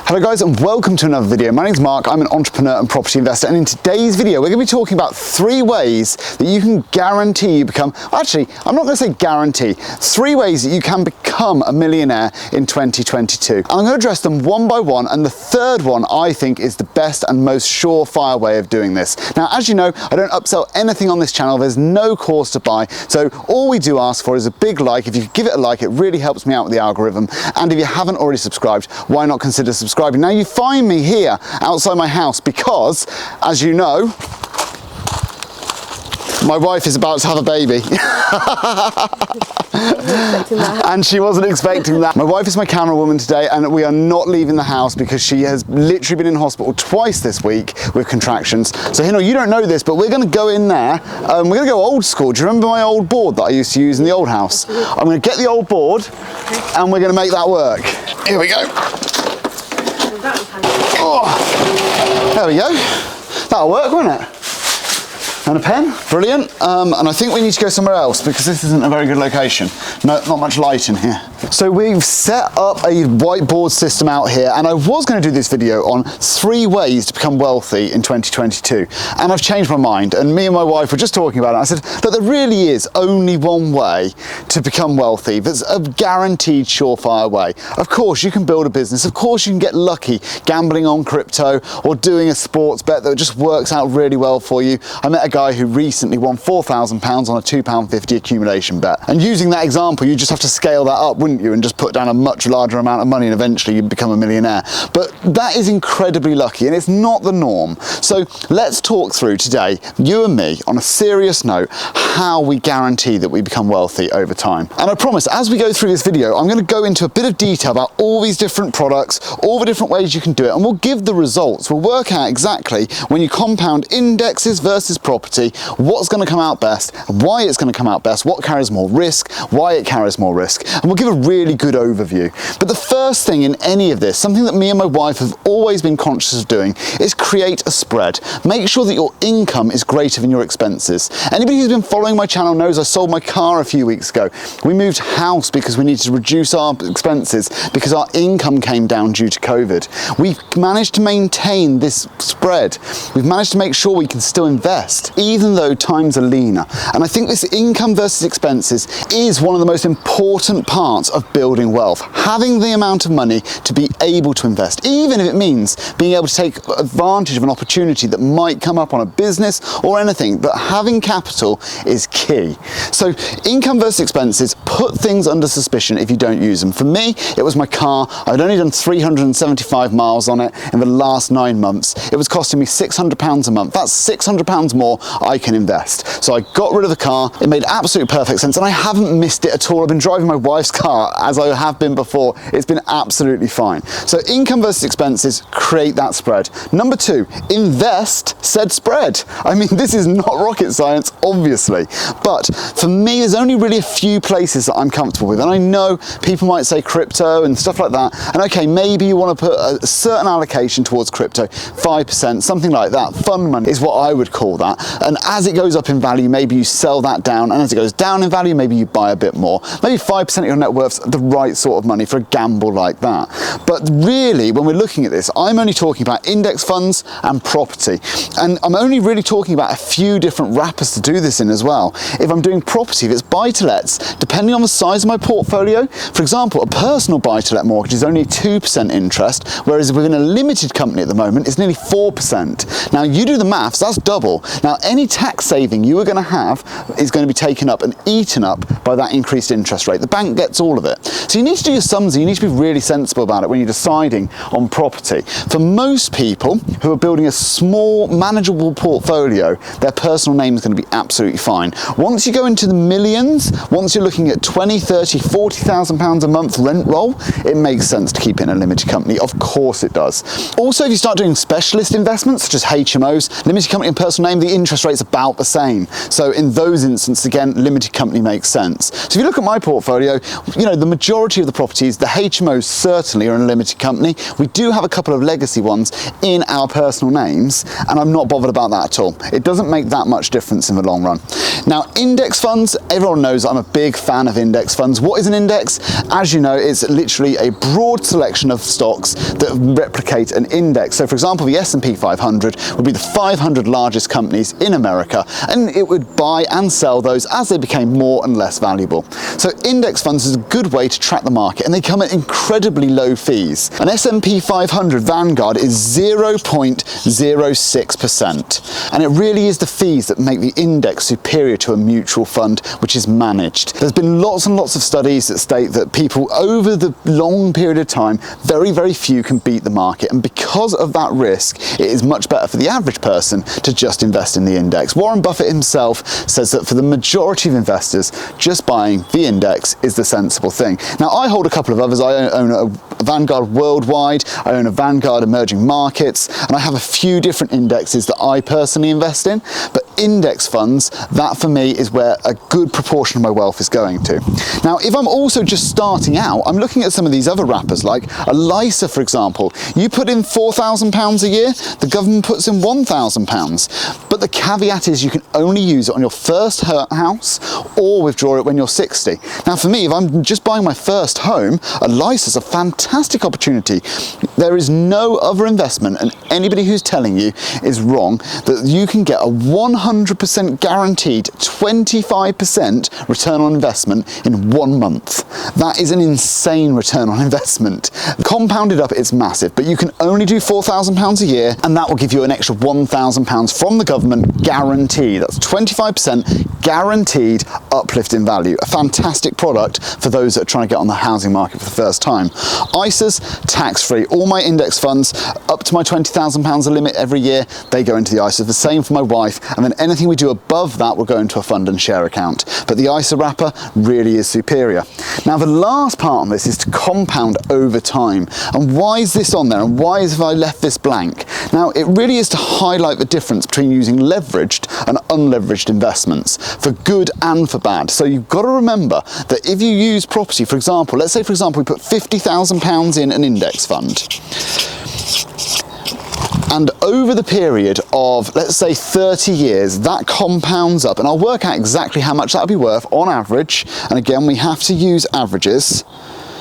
Hello guys and welcome to another video. My name's Mark, I'm an entrepreneur and property investor, and in today's video we're going to be talking about 3 ways that you can guarantee you become, actually I'm not going to say guarantee, 3 ways that you can become a millionaire in 2022. I'm going to address them one by one, and the third one I think is the best and most surefire way of doing this. Now as you know, I don't upsell anything on this channel, there's no course to buy, so all we do ask for is a big like. If you give it a like, it really helps me out with the algorithm, and if you haven't already subscribed, why not consider subscribing? Now you find me here outside my house because, as you know, my wife is about to have a baby. And she wasn't expecting that. My wife is my camera woman today, and we are not leaving the house because she has literally been in hospital twice this week with contractions. So Hino, you don't know this, but we're going to go in there. We're going to go old school. Do you remember my old board that I used to use in the old house? I'm going to get the old board and we're going to make that work. Here we go. Oh, there we go. That'll work, won't it? And a pen, brilliant. And I think we need to go somewhere else because this isn't a very good location. No, not much light in here. So we've set up a whiteboard system out here, and I was going to do this video on 3 ways to become wealthy in 2022. And I've changed my mind, and me and my wife were just talking about it. I said, look, there really is only one way to become wealthy. There's a guaranteed surefire way. Of course, you can build a business. Of course, you can get lucky gambling on crypto or doing a sports bet that just works out really well for you. I met a guy who recently won £4,000 on a £2.50 accumulation bet. And using that example, you just have to scale that up, wouldn't you, and just put down a much larger amount of money and eventually you become a millionaire. But that is incredibly lucky and it's not the norm. So let's talk through today, you and me, on a serious note, how we guarantee that we become wealthy over time. And I promise, as we go through this video, I'm going to go into a bit of detail about all these different products, all the different ways you can do it, and we'll give the results. We'll work out exactly when you compound indexes versus property, what's going to come out best, why it's going to come out best, what carries more risk, why it carries more risk, and we'll give a really good overview. But the first thing in any of this, something that me and my wife have always been conscious of doing, is create a spread. Make sure that your income is greater than your expenses. Anybody who's been following my channel knows I sold my car a few weeks ago. We moved house because we needed to reduce our expenses because our income came down due to COVID. We've managed to maintain this spread. We've managed to make sure we can still invest, even though times are leaner. And I think this income versus expenses is one of the most important parts of building wealth. Having the amount of money to be able to invest, even if it means being able to take advantage of an opportunity that might come up on a business or anything, but having capital is key. So income versus expenses, put things under suspicion if you don't use them. For me, it was my car. I'd only done 375 miles on it in the last 9 months. It was costing me £600 a month. That's £600 more I can invest. So I got rid of the car. It made absolute perfect sense, and I haven't missed it at all. I've been driving my wife's car as I have been before. It's been absolutely fine. So income versus expenses, create that spread. Number 2, invest said spread. I mean, this is not rocket science, obviously, but for me, there's only really a few places that I'm comfortable with. And I know people might say crypto and stuff like that. And okay, maybe you want to put a certain allocation towards crypto, 5%, something like that. Fund money is what I would call that. And as it goes up in value, maybe you sell that down, and as it goes down in value, maybe you buy a bit more. Maybe 5% of your net worth's the right sort of money for a gamble like that. But really, when we're looking at this, I'm only talking about index funds and property. And I'm only really talking about a few different wrappers to do this in as well. If I'm doing property, if it's buy-to-lets, depending on the size of my portfolio, for example, a personal buy-to-let mortgage is only 2% interest, whereas within a limited company at the moment, it's nearly 4%. Now, you do the maths, that's double. Now, any tax saving you are going to have is going to be taken up and eaten up by that increased interest rate. The bank gets all of it. So you need to do your sums, and you need to be really sensible about it when you're deciding on property. For most people who are building a small, manageable portfolio, their personal name is going to be absolutely fine. Once you go into the millions, once you're looking at 20, 30, 40,000 pounds a month rent roll, it makes sense to keep it in a limited company. Of course it does. Also, if you start doing specialist investments, such as HMOs, limited company and personal name, the interest rate's about the same. So in those instances, again, limited company makes sense. So if you look at my portfolio, you know, the majority of the properties, the HMOs certainly are in a limited company. We do have a couple of legacy ones in our personal names, and I'm not bothered about that at all. It doesn't make that much difference in the long run. Now, index funds, everyone knows I'm a big fan of index funds. What is an index? As you know, it's literally a broad selection of stocks that replicate an index. So for example, the S&P 500 would be the 500 largest companies in America, and it would buy and sell those as they became more and less valuable. So index funds is a good way to track the market, and they come at incredibly low fees. An S&P 500 Vanguard is 0.06%, and it really is the fees that make the index superior to a mutual fund which is managed. There's been lots and lots of studies that state that people over the long period of time, very, very few can beat the market, and because of that risk, it is much better for the average person to just invest in the index. Warren Buffett himself says that for the majority of investors, just buying the index is the sensible thing. Now, I hold a couple of others. I own a Vanguard Worldwide, I own a Vanguard Emerging Markets, and I have a few different indexes that I personally invest in, but index funds, that for me is where a good proportion of my wealth is going to. Now, if I'm also just starting out, I'm looking at some of these other wrappers, like a LISA, for example. You put in £4,000 a year, the government puts in £1,000. But the caveat is you can only use it on your first house or withdraw it when you're 60. Now, for me, if I'm just buying my first home, a LISA is a fantastic opportunity. There is no other investment, and anybody who's telling you is wrong, that you can get a 100% guaranteed 25% return on investment in 1 month. That is an insane return on investment. Compounded up, it's massive, but you can only do £4,000 a year, and that will give you an extra £1,000 from the government guaranteed. That's 25% guaranteed uplift in value. A fantastic product for those that are trying to get on the housing market for the first time. ISAs, tax-free. All my index funds, up to my £20,000 a limit every year, they go into the ISA. The same for my wife, and then anything we do above that will go into a fund and share account. But the ISA wrapper really is superior. Now, the last part on this is to compound over time. And why is this on there, and why have I left this blank? Now, it really is to highlight the difference between using leveraged and unleveraged investments, for good and for bad. So you've got to remember that if you use property, for example, let's say for example we put £50,000 in an index fund, and over the period of, let's say, 30 years, that compounds up, and I'll work out exactly how much that would be worth on average, and again, we have to use averages.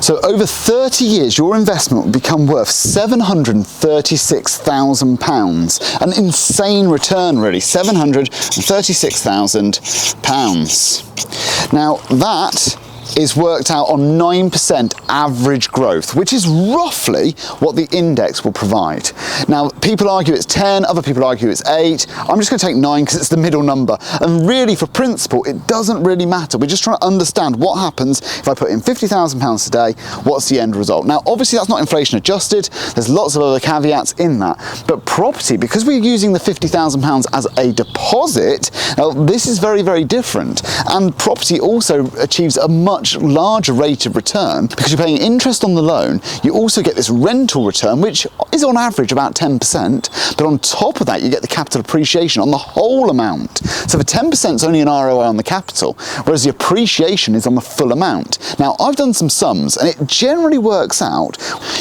So over 30 years, your investment will become worth £736,000. An insane return, really, £736,000. Now, that is worked out on 9% average growth, which is roughly what the index will provide. Now, people argue it's 10, other people argue it's 8. I'm just going to take 9 because it's the middle number. And really, for principle, it doesn't really matter. We're just trying to understand what happens if I put in £50,000 today, what's the end result? Now, obviously, that's not inflation adjusted. There's lots of other caveats in that. But property, because we're using the £50,000 as a deposit, now, this is very, very different. And property also achieves a much larger rate of return because you're paying interest on the loan. You also get this rental return, which is on average about 10%, but on top of that you get the capital appreciation on the whole amount. So the 10% is only an ROI on the capital, whereas the appreciation is on the full amount. Now, I've done some sums, and it generally works out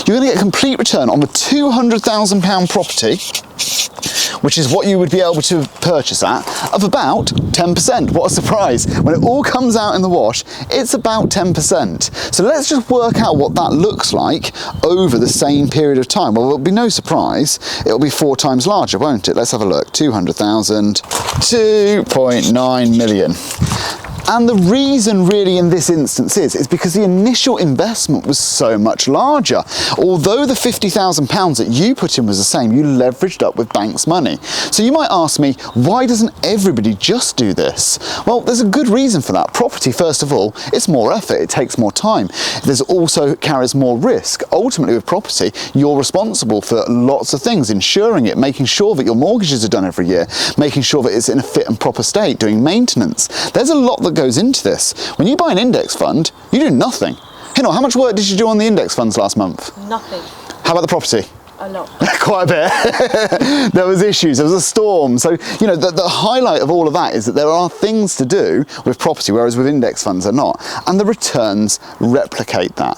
you're going to get a complete return on the £200,000 property, which is what you would be able to purchase at, of about 10%. What a surprise. When it all comes out in the wash, it's about 10%. So let's just work out what that looks like over the same period of time. Well, it'll be no surprise, it'll be 4 times larger, won't it? Let's have a look. 200,000, 2.9 million. And the reason really in this instance is because the initial investment was so much larger. Although the £50,000 that you put in was the same, you leveraged up with banks' money. So you might ask me, why doesn't everybody just do this? Well, there's a good reason for that. Property, first of all, it's more effort, it takes more time. There's also carries more risk. Ultimately with property, you're responsible for lots of things, insuring it, making sure that your mortgages are done every year, making sure that it's in a fit and proper state, doing maintenance. There's a lot that goes into this. When you buy an index fund, you do nothing. How much work did you do on the index funds last month? Nothing. How about the property? A lot. Quite a bit. There was issues, there was a storm. So, you know, the highlight of all of that is that there are things to do with property, whereas with index funds they're not. And the returns replicate that.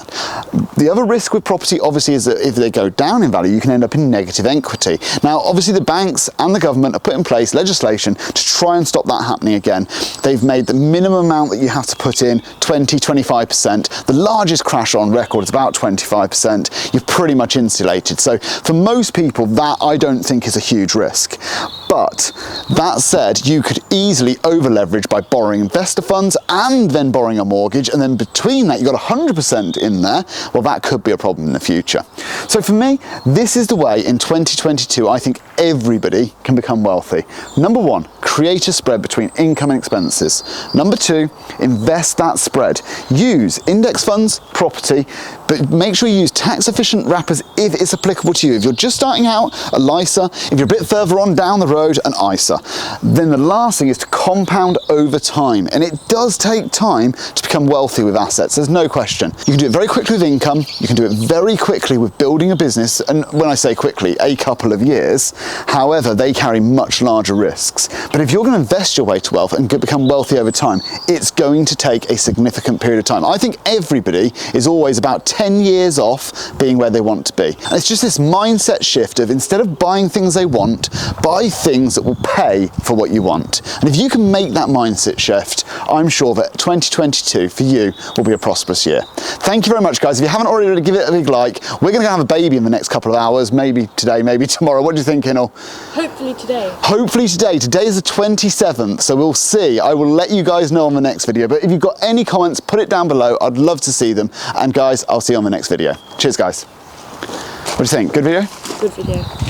The other risk with property, obviously, is that if they go down in value, you can end up in negative equity. Now, obviously, the banks and the government have put in place legislation to try and stop that happening again. They've made the minimum amount that you have to put in 25%. The largest crash on record is about 25%. You're pretty much insulated. So for most people, that I don't think is a huge risk. But that said, you could easily over leverage by borrowing investor funds and then borrowing a mortgage, and then between that you've got 100% in there. Well, that could be a problem in the future. So for me, this is the way in 2022 I think everybody can become wealthy. Number one, create a spread between income and expenses. Number two, invest that spread. Use index funds, property, but make sure you use tax efficient wrappers if it's applicable to you. If you're just starting out, a LISA. If you're a bit further on down the road, an ISA. Then the last thing is to compound over time. And it does take time to become wealthy with assets, there's no question. You can do it very quickly with income, you can do it very quickly with building a business, and when I say quickly, a couple of years. However, they carry much larger risks. But if you're going to invest your way to wealth and become wealthy over time, it's going to take a significant period of time. I think everybody is always about 10 years off being where they want to be. And it's just this mindset shift of, instead of buying things they want, buy things that will pay for what you want. And if you can make that mindset shift, I'm sure that 2022 for you will be a prosperous year. Thank you very much, guys. If you haven't already, give it a big like. We're going to have a baby in the next couple of hours, maybe today, maybe tomorrow. What do you think, Inel? Hopefully today. Hopefully today. Today is the 27th, so we'll see. I will let you guys know on the next video. But if you've got any comments, put it down below. I'd love to see them. And guys, I'll see you on the next video. Cheers, guys. What do you think? Good video? Good video. Yeah.